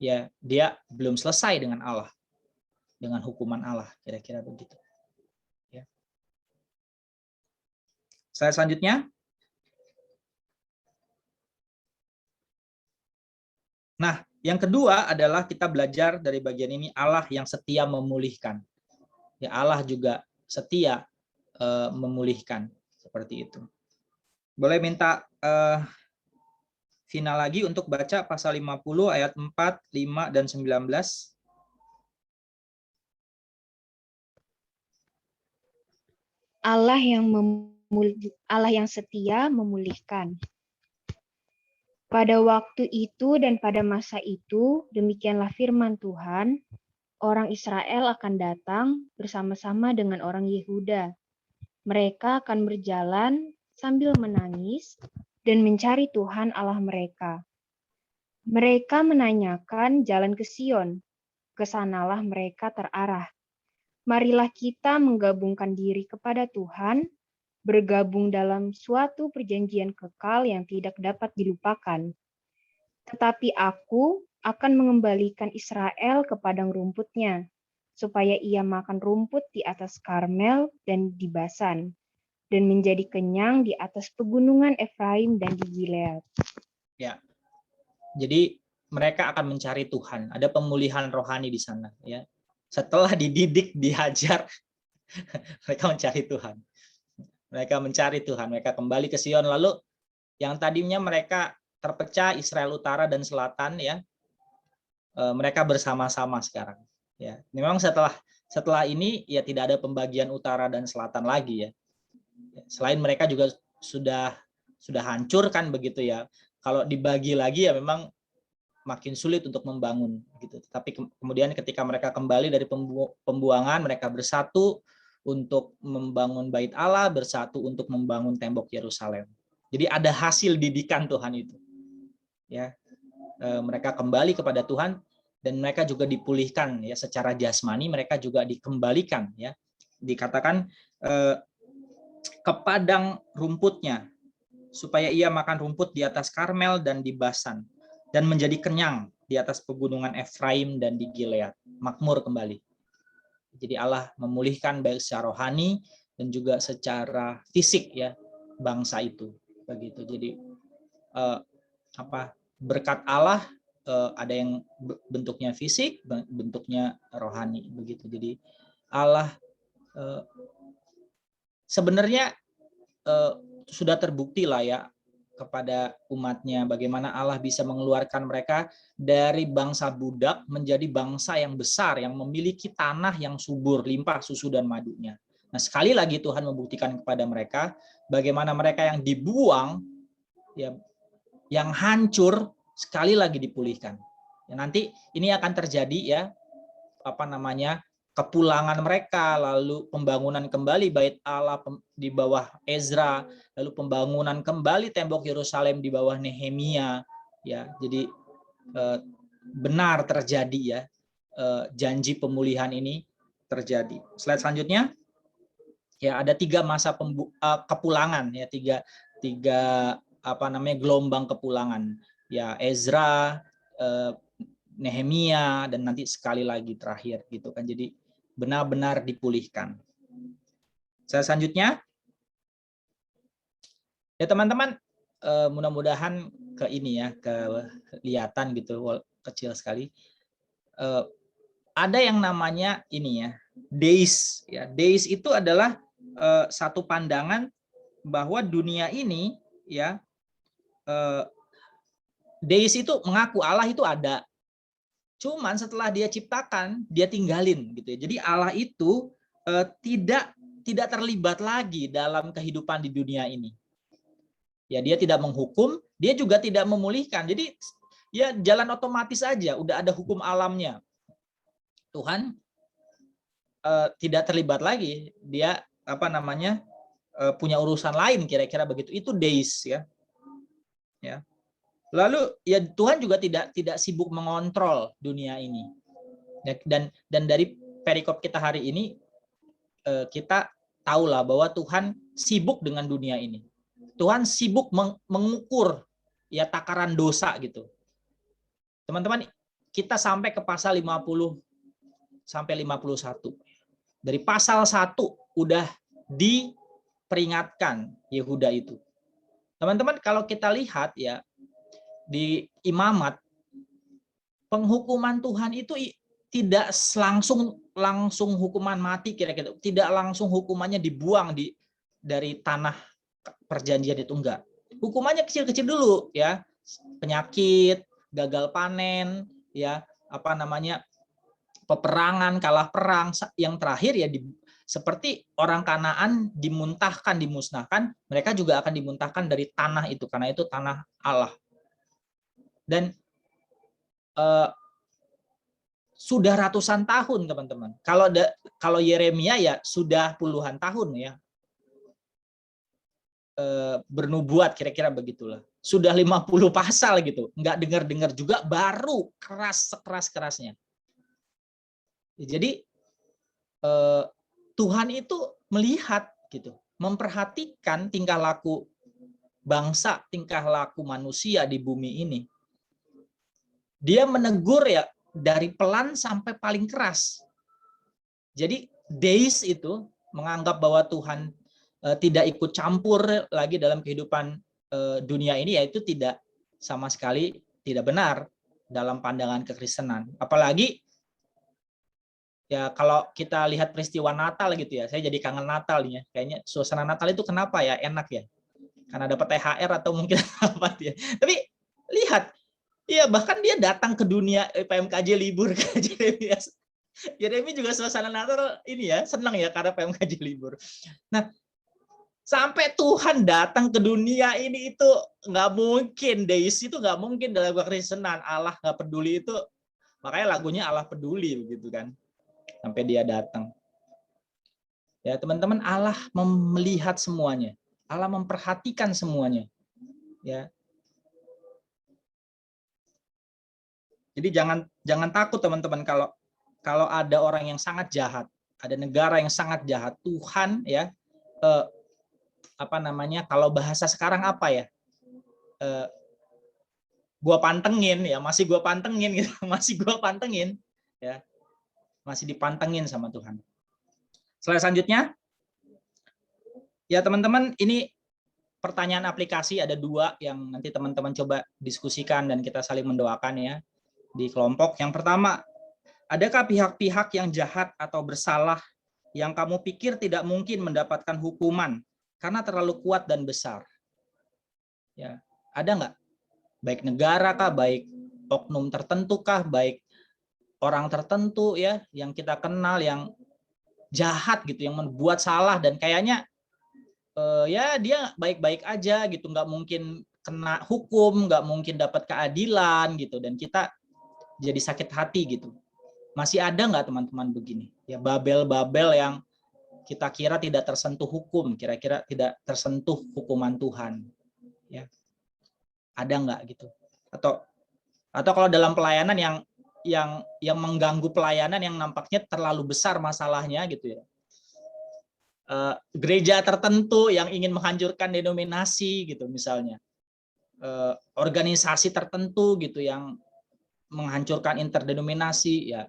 ya dia belum selesai dengan Allah. dengan hukuman Allah, kira-kira begitu. Ya. Slide selanjutnya. Nah, yang kedua adalah kita belajar dari bagian ini, Allah yang setia memulihkan. Ya, Allah juga setia memulihkan, seperti itu. Boleh minta Vina lagi untuk baca pasal 50 ayat 4, 5, dan 19. Allah yang setia memulihkan. Pada waktu itu dan pada masa itu, demikianlah firman Tuhan, orang Israel akan datang bersama-sama dengan orang Yehuda. Mereka akan berjalan sambil menangis dan mencari Tuhan Allah mereka. Mereka menanyakan jalan ke Sion, kesanalah mereka terarah. Marilah kita menggabungkan diri kepada Tuhan, bergabung dalam suatu perjanjian kekal yang tidak dapat dilupakan. Tetapi aku akan mengembalikan Israel ke padang rumputnya, supaya ia makan rumput di atas Karmel dan di Basan, dan menjadi kenyang di atas pegunungan Efraim dan di Gilead. Ya, jadi mereka akan mencari Tuhan. Ada pemulihan rohani di sana. Ya, setelah dididik, diajar, mereka mencari Tuhan. Mereka mencari Tuhan. Mereka kembali ke Sion. Lalu yang tadinya mereka terpecah, Israel Utara dan Selatan, ya, mereka bersama-sama sekarang. Ya, memang setelah ini ya tidak ada pembagian utara dan selatan lagi, ya. Selain mereka juga sudah hancur kan begitu, ya. Kalau dibagi lagi ya memang makin sulit untuk membangun gitu. Tapi kemudian ketika mereka kembali dari pembuangan, mereka bersatu untuk membangun bait Allah, bersatu untuk membangun tembok Yerusalem. Jadi ada hasil didikan Tuhan itu. Ya. Mereka kembali kepada Tuhan dan mereka juga dipulihkan, ya, secara jasmani, mereka juga dikembalikan, ya. Dikatakan ke padang rumputnya supaya ia makan rumput di atas Karmel dan di Basan, dan menjadi kenyang di atas pegunungan Efraim dan di Gilead. Makmur kembali. Jadi Allah memulihkan baik secara rohani dan juga secara fisik, ya, bangsa itu. Begitu. Jadi berkat Allah ada yang bentuknya fisik, bentuknya rohani, begitu. Jadi Allah sebenarnya sudah terbukti lah, ya, kepada umatnya bagaimana Allah bisa mengeluarkan mereka dari bangsa budak menjadi bangsa yang besar yang memiliki tanah yang subur, limpah susu dan madunya. Nah, sekali lagi Tuhan membuktikan kepada mereka bagaimana mereka yang dibuang, ya, yang hancur, sekali lagi dipulihkan. Ya, nanti ini akan terjadi, ya, kepulangan mereka, lalu pembangunan kembali bait Allah di bawah Ezra, lalu pembangunan kembali tembok Yerusalem di bawah Nehemia, ya. Jadi benar terjadi, ya, janji pemulihan ini terjadi. Slide selanjutnya, ya, ada 3 masa kepulangan, ya, tiga gelombang kepulangan, ya, Ezra, Nehemia, dan nanti sekali lagi terakhir, gitu kan. Jadi benar-benar dipulihkan. Selanjutnya, ya teman-teman, mudah-mudahan ke ini, ya, kelihatan gitu, kecil sekali. Ada yang namanya ini, ya, deis, ya. Deis itu adalah satu pandangan bahwa dunia ini, ya, deis itu mengaku Allah itu ada. Cuman setelah dia ciptakan, dia tinggalin, gitu ya. Jadi Allah itu tidak terlibat lagi dalam kehidupan di dunia ini. Ya, dia tidak menghukum, dia juga tidak memulihkan. Jadi ya jalan otomatis aja, udah ada hukum alamnya. Tuhan tidak terlibat lagi, dia punya urusan lain, kira-kira begitu. Itu deis, ya. Ya. Lalu ya Tuhan juga tidak sibuk mengontrol dunia ini. Dan dari perikop kita hari ini kita tahulah bahwa Tuhan sibuk dengan dunia ini. Tuhan sibuk mengukur, ya, takaran dosa, gitu. Teman-teman, kita sampai ke pasal 50 sampai 51. Dari pasal 1 udah diperingatkan Yehuda itu. Teman-teman, kalau kita lihat ya di Imamat, penghukuman Tuhan itu tidak langsung hukuman mati kira-kira, tidak langsung hukumannya dibuang dari tanah perjanjian itu, enggak. Hukumannya kecil-kecil dulu ya, penyakit, gagal panen, ya peperangan, kalah perang. Yang terakhir ya seperti orang Kanaan dimusnahkan, mereka juga akan dimuntahkan dari tanah itu karena itu tanah Allah. Dan sudah ratusan tahun, teman-teman. Kalau Yeremia ya sudah puluhan tahun ya, bernubuat kira-kira begitulah. Sudah 50 pasal gitu, nggak dengar-dengar juga, baru sekeras-kerasnya. Jadi Tuhan itu melihat gitu, memperhatikan tingkah laku bangsa, tingkah laku manusia di bumi ini. Dia menegur ya dari pelan sampai paling keras. Jadi deis itu menganggap bahwa Tuhan tidak ikut campur lagi dalam kehidupan dunia ini, yaitu tidak, sama sekali tidak benar dalam pandangan kekristenan. Apalagi ya kalau kita lihat peristiwa Natal gitu ya, saya jadi kangen Natal nih ya. Kayaknya suasana Natal itu kenapa ya enak ya? Karena dapat THR atau mungkin apa ya. Tapi lihat, ya bahkan dia datang ke dunia PMKJ libur ke Yeremia. Yeremia juga suasana Natal ini ya, senang ya karena PMKJ libur. Nah, sampai Tuhan datang ke dunia ini itu nggak mungkin, deis itu nggak mungkin dalam kekristenan. Allah nggak peduli itu, makanya lagunya Allah peduli begitu kan. Sampai dia datang. Ya teman-teman, Allah melihat semuanya, Allah memperhatikan semuanya. Ya. Jadi jangan takut teman-teman kalau ada orang yang sangat jahat, ada negara yang sangat jahat, Tuhan ya kalau bahasa sekarang apa ya? Gua pantengin ya, masih gua pantengin gitu, masih gua pantengin ya. Masih dipantengin sama Tuhan. Slide selanjutnya. Ya teman-teman, ini pertanyaan aplikasi ada 2 yang nanti teman-teman coba diskusikan dan kita saling mendoakan ya di kelompok. Yang pertama, adakah pihak-pihak yang jahat atau bersalah yang kamu pikir tidak mungkin mendapatkan hukuman karena terlalu kuat dan besar? Ya, ada nggak? Baik negara kah, baik oknum tertentu kah, baik orang tertentu ya yang kita kenal yang jahat gitu, yang membuat salah dan kayaknya ya dia baik-baik aja gitu, nggak mungkin kena hukum, nggak mungkin dapat keadilan gitu, dan kita jadi sakit hati gitu. Masih ada nggak teman-teman begini? Ya Babel-Babel yang kita kira tidak tersentuh hukum, kira-kira tidak tersentuh hukuman Tuhan. Ya, ada nggak gitu? Atau kalau dalam pelayanan yang mengganggu pelayanan yang nampaknya terlalu besar masalahnya gitu ya. Gereja tertentu yang ingin menghancurkan denominasi gitu misalnya. Organisasi tertentu gitu yang menghancurkan interdenominasi ya.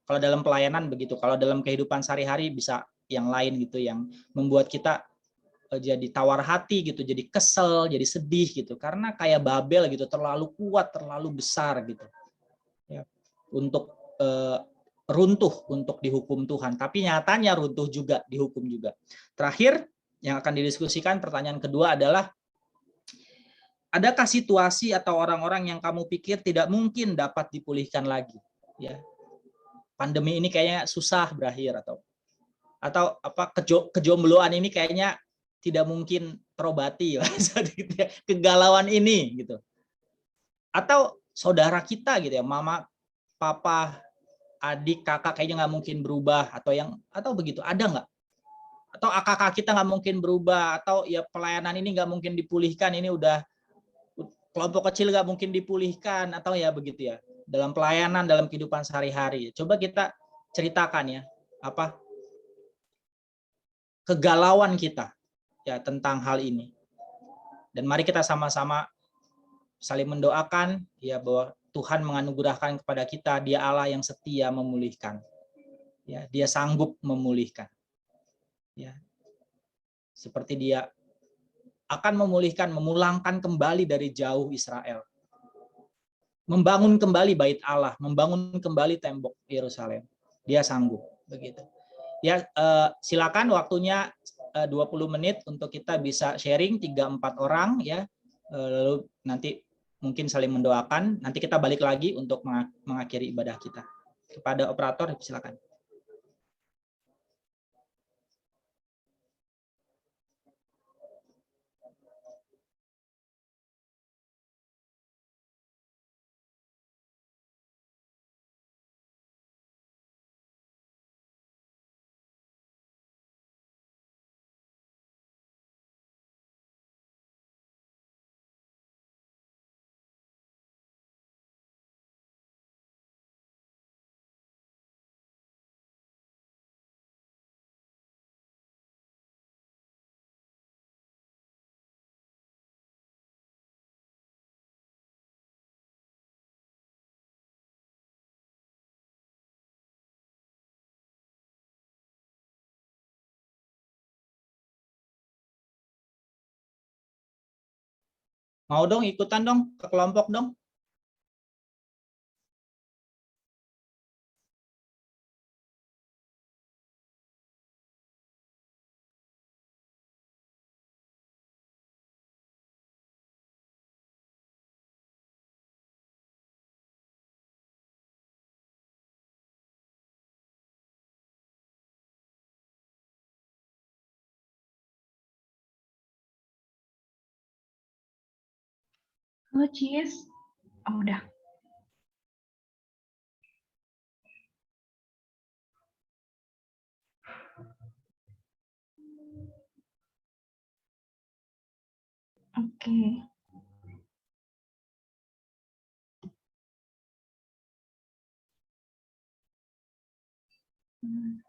Kalau dalam pelayanan begitu, kalau dalam kehidupan sehari-hari bisa yang lain gitu yang membuat kita jadi tawar hati gitu, jadi kesel, jadi sedih gitu karena kayak Babel gitu, terlalu kuat, terlalu besar gitu. Ya, untuk runtuh untuk dihukum Tuhan, tapi nyatanya runtuh juga, dihukum juga. Terakhir yang akan didiskusikan, pertanyaan kedua adalah, adakah situasi atau orang-orang yang kamu pikir tidak mungkin dapat dipulihkan lagi? Ya, pandemi ini kayaknya susah berakhir atau kejombloan ini kayaknya tidak mungkin terobati, kegalauan ini gitu. Atau saudara kita gitu ya, mama, papa, adik, kakak kayaknya nggak mungkin berubah atau begitu, ada nggak? Atau kakak kita nggak mungkin berubah, atau ya pelayanan ini nggak mungkin dipulihkan, ini udah kelompok kecil nggak mungkin dipulihkan, atau ya begitu ya dalam pelayanan, dalam kehidupan sehari-hari. Coba kita ceritakan ya apa kegalauan kita ya tentang hal ini, dan mari kita sama-sama saling mendoakan ya bahwa Tuhan menganugerahkan kepada kita, Dia Allah yang setia memulihkan. Ya, dia sanggup memulihkan. Ya. Seperti dia akan memulihkan, memulangkan kembali dari jauh Israel. Membangun kembali bait Allah, membangun kembali tembok Yerusalem. Dia sanggup begitu. Ya, silakan waktunya 20 menit untuk kita bisa sharing 3-4 orang ya. Lalu nanti mungkin saling mendoakan. Nanti kita balik lagi untuk mengakhiri ibadah kita. Kepada operator silakan. Mau dong ikutan dong ke kelompok dong. Halo, Cis. Oh, udah. Oke. Hmm.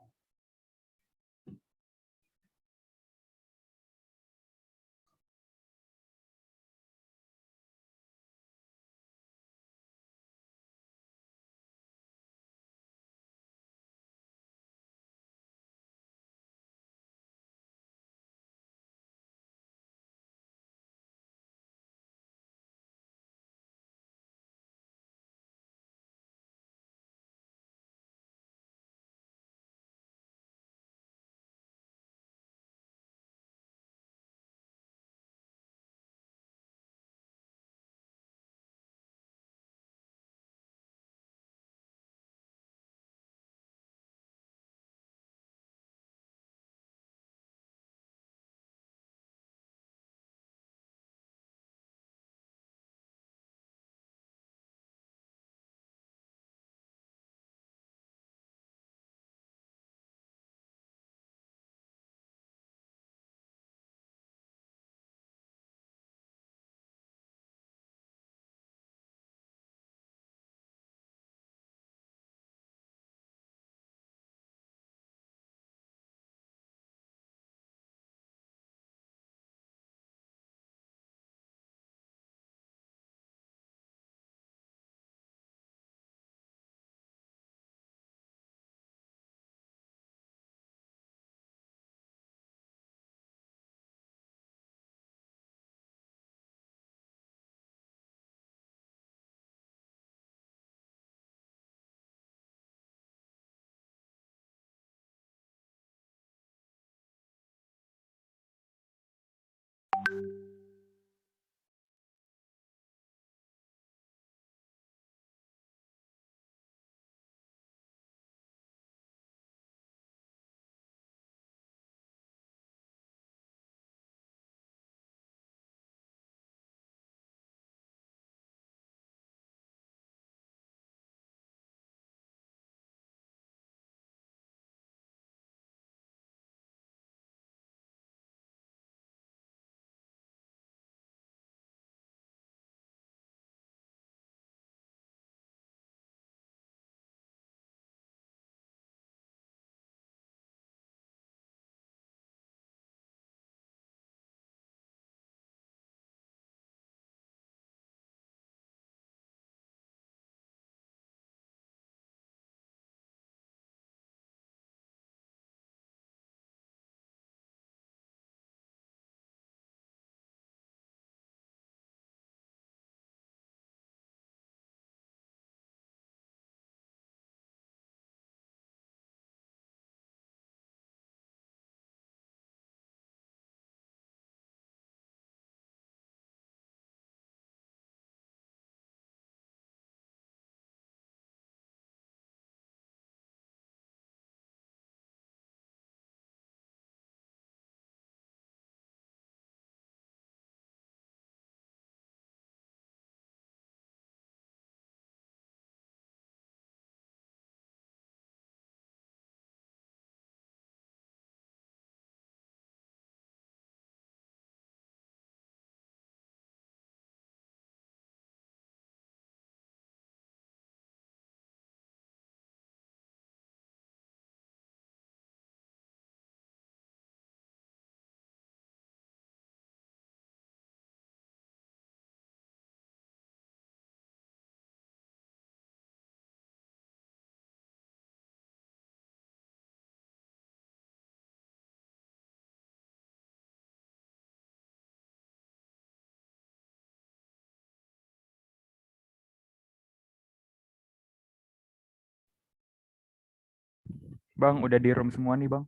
Bang, udah di room semua nih, Bang.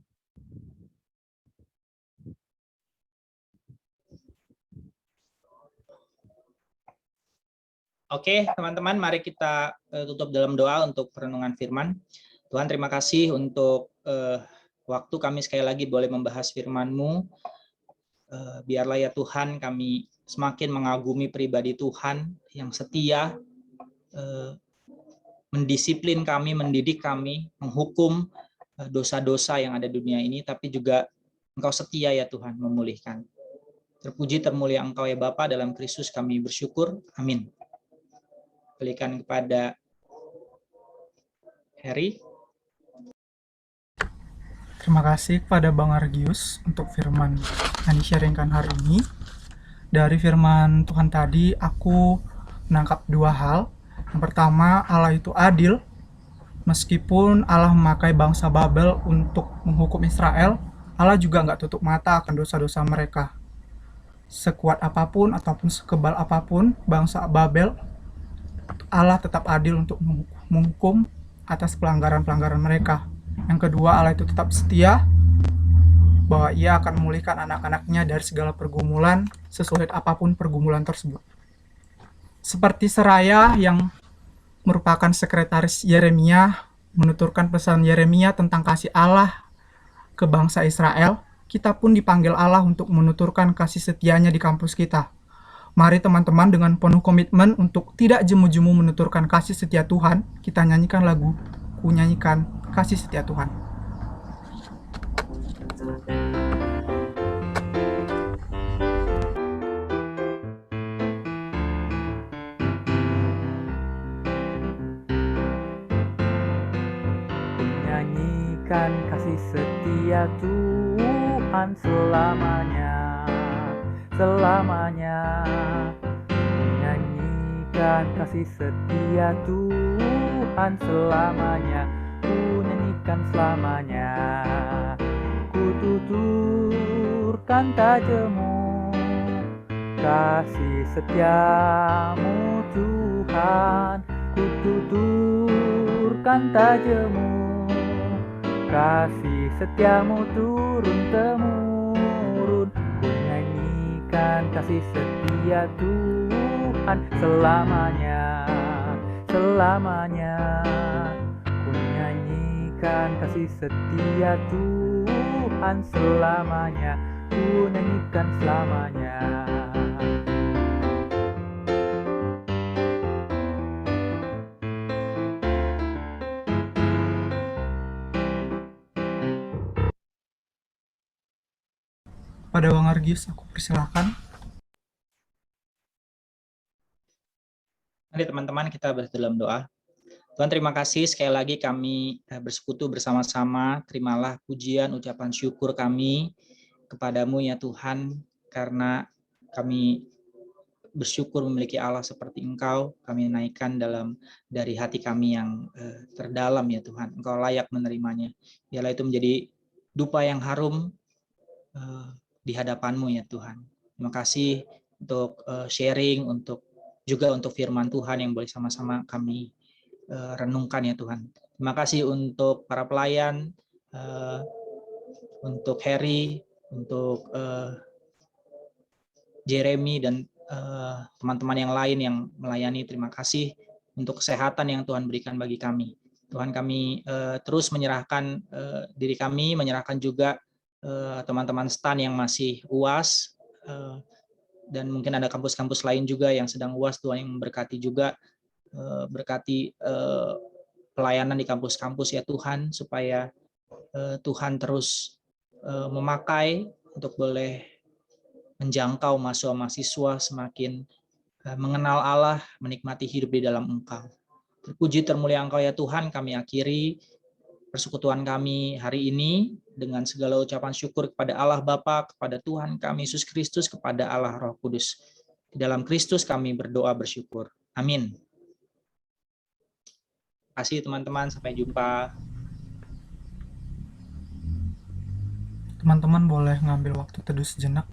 Oke, teman-teman, mari kita tutup dalam doa untuk perenungan firman. Tuhan, terima kasih untuk waktu kami sekali lagi boleh membahas firman-Mu. Biarlah ya Tuhan, kami semakin mengagumi pribadi Tuhan yang setia, mendisiplin kami, mendidik kami, menghukum dosa-dosa yang ada di dunia ini, tapi juga Engkau setia ya Tuhan, memulihkan. Terpuji termulia Engkau ya Bapa, dalam Kristus kami bersyukur. Amin. Berikan kepada Harry. Terima kasih kepada Bang Argius untuk firman yang di-sharingkan hari ini. Dari firman Tuhan tadi, aku menangkap dua hal. Yang pertama, Allah itu adil. Meskipun Allah memakai bangsa Babel untuk menghukum Israel, Allah juga nggak tutup mata akan dosa-dosa mereka. Sekuat apapun ataupun sekebal apapun bangsa Babel, Allah tetap adil untuk menghukum atas pelanggaran-pelanggaran mereka. Yang kedua, Allah itu tetap setia bahwa Ia akan memulihkan anak-anaknya dari segala pergumulan, sesulit apapun pergumulan tersebut. Seperti Seraya yang merupakan sekretaris Yeremia, menuturkan pesan Yeremia tentang kasih Allah ke bangsa Israel, kita pun dipanggil Allah untuk menuturkan kasih setianya di kampus kita. Mari teman-teman dengan penuh komitmen untuk tidak jemu-jemu menuturkan kasih setia Tuhan, kita nyanyikan lagu Ku Nyanyikan Kasih Setia Tuhan. Ku nyanyikan kasih setia Tuhan selamanya. Selamanya nyanyikan kasih setia Tuhan selamanya, ku nyanyikan selamanya, ku tuturkan tak jemu kasih setiamu Tuhan, ku tuturkan tak jemu kasih setiamu turun temurun, ku nyanyikan kasih setia Tuhan selamanya, selamanya. Ku nyanyikan kasih setia Tuhan selamanya, ku nyanyikan selamanya. Pada Bang Argius, aku persilakan. Mari teman-teman kita dalam doa. Tuhan, terima kasih sekali lagi kami bersekutu bersama-sama. Terimalah pujian, ucapan syukur kami kepadamu ya Tuhan, karena kami bersyukur memiliki Allah seperti Engkau. Kami naikkan dari hati kami yang terdalam ya Tuhan. Engkau layak menerimanya. Biarlah itu menjadi dupa yang harum di hadapan-Mu ya Tuhan. Terima kasih untuk sharing, juga untuk firman Tuhan yang boleh sama-sama kami renungkan ya Tuhan. Terima kasih untuk para pelayan, untuk Harry, untuk Jeremy dan teman-teman yang lain yang melayani. Terima kasih untuk kesehatan yang Tuhan berikan bagi kami. Tuhan, kami terus menyerahkan diri kami, menyerahkan juga teman-teman STAN yang masih UAS, dan mungkin ada kampus-kampus lain juga yang sedang UAS. Tuhan yang memberkati juga, berkati pelayanan di kampus-kampus ya Tuhan, supaya Tuhan terus memakai untuk boleh menjangkau mahasiswa semakin mengenal Allah, menikmati hidup di dalam Engkau. Terpuji termulia Engkau ya Tuhan. Kami akhiri persekutuan kami hari ini dengan segala ucapan syukur kepada Allah Bapa, kepada Tuhan kami Yesus Kristus, kepada Allah Roh Kudus. Di dalam Kristus kami berdoa bersyukur. Amin. Terima kasih teman-teman, sampai jumpa. Teman-teman boleh ngambil waktu teduh sejenak.